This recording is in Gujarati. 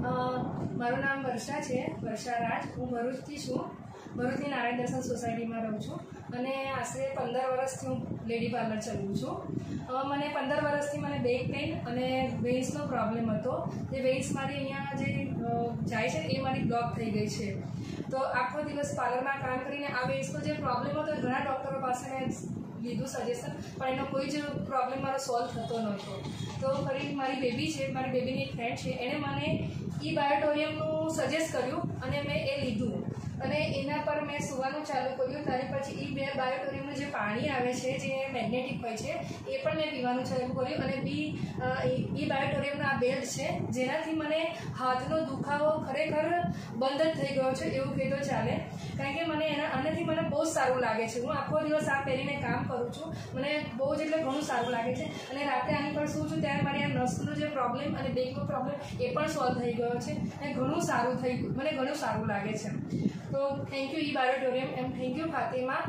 મારું નામ વર્ષા છે, વર્ષા રાજ. હું ભરૂચથી છું. ભરૂચની નારાયણ દર્શન સોસાયટીમાં રહું છું અને આશરે 15 વર્ષથી હું લેડી પાર્લર ચલાવું છું. મને 15 વર્ષથી મને બેક પેઇન અને વેઇન્સનો પ્રોબ્લેમ હતો. જે વેઇન્સ મારી અહીંયા જે જાય છે એ મારી બ્લોક થઈ ગઈ છે. તો આખો દિવસ પાર્લરમાં કામ કરીને આ વેઇન્સનો જે પ્રોબ્લેમ હતો ઘણા ડૉક્ટરો પાસે મેં લીધું સજેશન, પણ એનો કોઈ જ પ્રોબ્લેમ મારો સોલ્વ થતો નહોતો. તો ફરી મારી બેબી છે, મારી બેબીની એક ફ્રેન્ડ છે, એણે મને બાયોટોરિયમનું સજેસ્ટ કર્યું અને મેં એ લીધું અને એના પર મેં સુવાનું ચાલુ કર્યું. ત્યાર પછી બાયોટોરિયમનું જે પાણી આવે છે જે મેગ્નેટિક હોય છે એ પણ મેં પીવાનું ચાલુ કર્યું અને બાયોટોરિયમનો આ બેલ્ટ છે જેનાથી મને હાથનો દુખાવો ખરેખર બંધ જ થઈ ગયો છે એવું કહેતો ચાલે. કારણ કે મને આનાથી મને બહુ જ સારું લાગે છે. હું આખો દિવસ આ પહેરીને કામ કરું છું, મને બહુ જ એટલે ઘણું સારું લાગે છે. અને રાતે આની પર શું છું ત્યારે મારી આ નસનો જે પ્રોબ્લેમ અને બેકનો પ્રોબ્લેમ એ પણ સોલ્વ થઈ ગયો છે અને ઘણું સારું થઈ ગયું, મને ઘણું સારું લાગે છે. તો થેન્ક યુ બાયોટોરિયમ એમ થેન્ક યુ ફાતિમા.